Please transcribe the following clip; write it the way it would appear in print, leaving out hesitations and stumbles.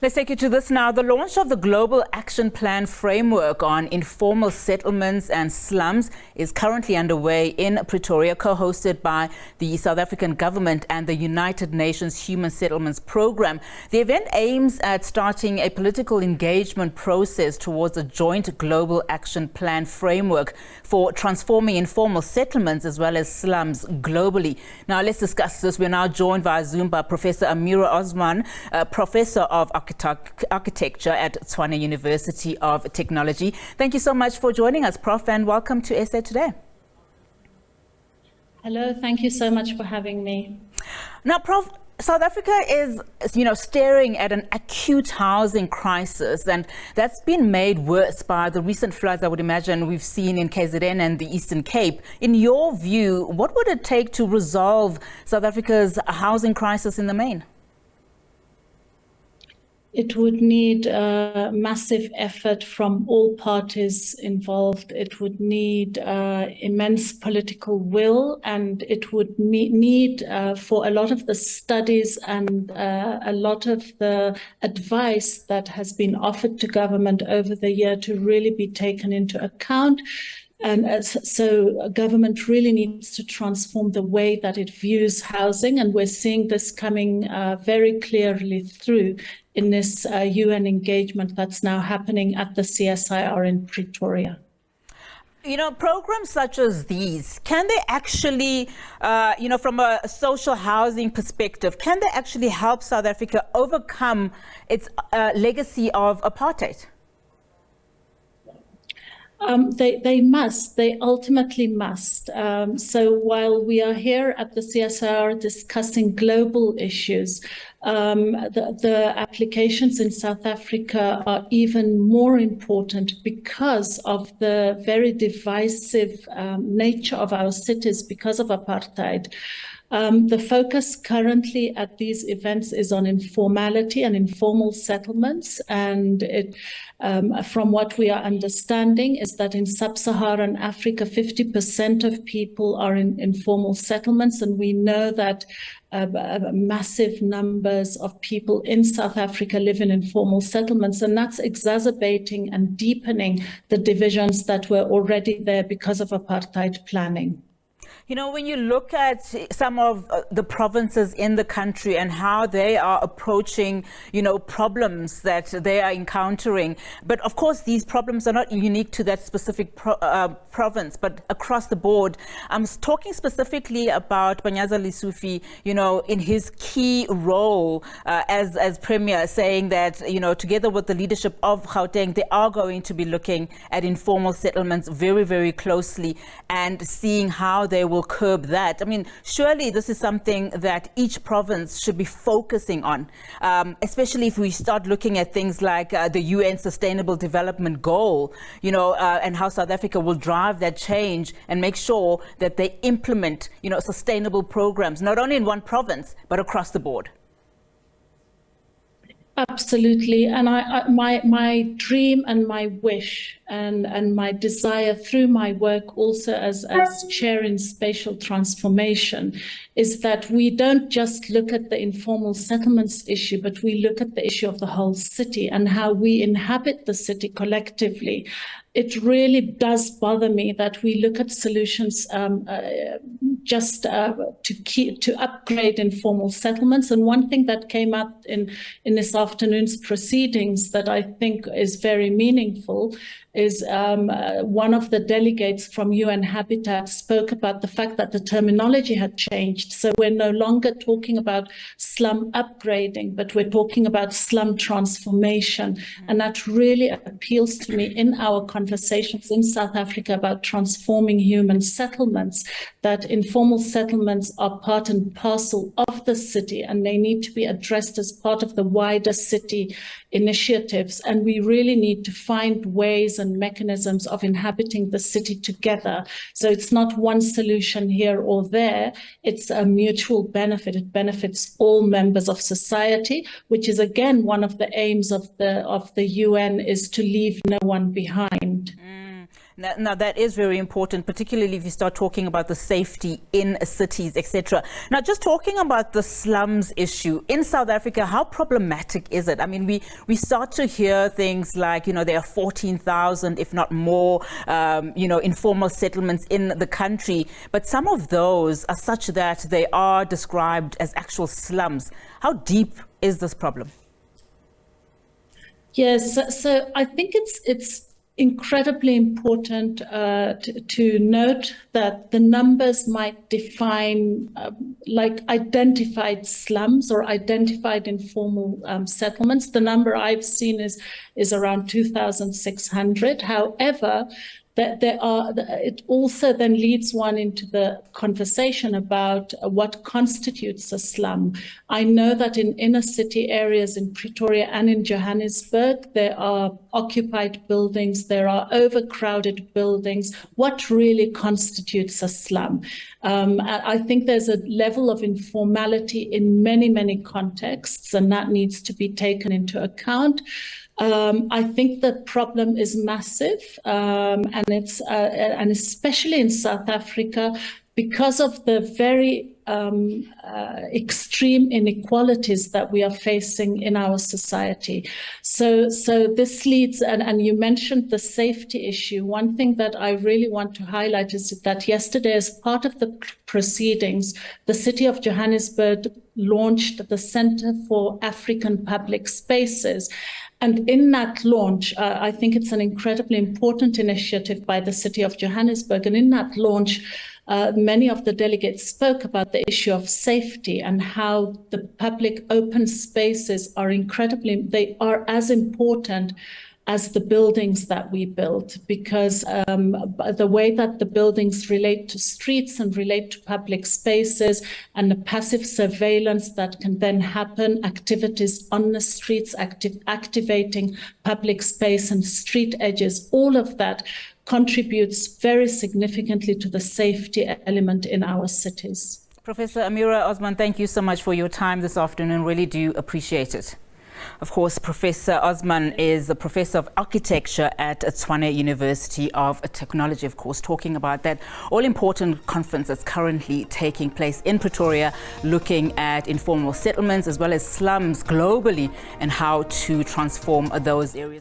Let's take you to this now. The launch of the Global Action Plan Framework on Informal Settlements and Slums is currently underway in Pretoria, co-hosted by the South African government and the United Nations Human Settlements Programme. The event aims at starting a political engagement process towards a joint Global Action Plan Framework for transforming informal settlements as well as slums globally. Now, let's discuss this. We're now joined via Zoom by Professor Amira Osman, Professor of Architecture at Tshwane University of Technology. Thank you so much for joining us, Prof, and welcome to SA Today. Hello, thank you so much for having me. Now, Prof, South Africa is, staring at an acute housing crisis, and that's been made worse by the recent floods, I would imagine, we've seen in KZN and the Eastern Cape. In your view, what would it take to resolve South Africa's housing crisis in the main? It would need massive effort from all parties involved. It would need immense political will, and it would need for a lot of the studies and a lot of the advice that has been offered to government over the year to really be taken into account. And so government really needs to transform the way that it views housing, and we're seeing this coming very clearly through in this UN engagement that's now happening at the CSIR in Pretoria. Programs such as these, can they actually, from a social housing perspective, can they actually help South Africa overcome its legacy of apartheid? They must. They ultimately must. So while we are here at the CSIR discussing global issues, the applications in South Africa are even more important because of the very divisive nature of our cities because of apartheid. The focus currently at these events is on informality and informal settlements, and from what we are understanding is that in sub-Saharan Africa, 50% of people are in informal settlements, and we know that massive numbers of people in South Africa live in informal settlements, and that's exacerbating and deepening the divisions that were already there because of apartheid planning. When you look at some of the provinces in the country and how they are approaching, problems that they are encountering, but of course these problems are not unique to that specific province, but across the board. I'm talking specifically about Panyaza Lesufi, in his key role as Premier, saying that, together with the leadership of Gauteng, they are going to be looking at informal settlements very, very closely and seeing how they will curb that. I mean, surely this is something that each province should be focusing on, especially if we start looking at things like the UN Sustainable Development Goal, and how South Africa will drive that change and make sure that they implement, sustainable programs, not only in one province, but across the board. Absolutely. And my dream and my wish and my desire through my work also as chair in spatial transformation is that we don't just look at the informal settlements issue, but we look at the issue of the whole city and how we inhabit the city collectively. It really does bother me that we look at solutions to upgrade informal settlements. And one thing that came up in this afternoon's proceedings that I think is very meaningful is one of the delegates from UN Habitat spoke about the fact that the terminology had changed. So we're no longer talking about slum upgrading, but we're talking about slum transformation. And that really appeals to me in our conversations in South Africa about transforming human settlements, that informal settlements are part and parcel of the city, and they need to be addressed as part of the wider city initiatives. And we really need to find ways and mechanisms of inhabiting the city together. So it's not one solution here or there. It's a mutual benefit. It benefits all members of society, which is again one of the aims of the UN, is to leave no one behind. Now, that is very important, particularly if you start talking about the safety in cities, etc. Now, just talking about the slums issue in South Africa, how problematic is it? I mean, we start to hear things like, there are 14,000, if not more, informal settlements in the country. But some of those are such that they are described as actual slums. How deep is this problem? Yes, so I think it's incredibly important to note that the numbers might define like identified slums or identified informal settlements. The number I've seen is around 2,600. However, it also then leads one into the conversation about what constitutes a slum. I know that in inner city areas in Pretoria and in Johannesburg, there are occupied buildings, there are overcrowded buildings. What really constitutes a slum? I think there's a level of informality in many, many contexts, and that needs to be taken into account. I think the problem is massive, and especially in South Africa, because of the very extreme inequalities that we are facing in our society. So this leads, and you mentioned the safety issue. One thing that I really want to highlight is that yesterday, as part of the proceedings, the city of Johannesburg launched the Center for African Public Spaces. And in that launch, I think it's an incredibly important initiative by the city of Johannesburg. And in that launch, many of the delegates spoke about the issue of safety and how the public open spaces are they are as important as the buildings that we build, because the way that the buildings relate to streets and relate to public spaces and the passive surveillance that can then happen, activities on the streets, activating public space and street edges, all of that contributes very significantly to the safety element in our cities. Professor Amira Osman, thank you so much for your time this afternoon. Really do appreciate it. Of course, Professor Osman is a Professor of Architecture at Tshwane University of Technology, of course, talking about that all-important conference that's currently taking place in Pretoria, looking at informal settlements as well as slums globally and how to transform those areas.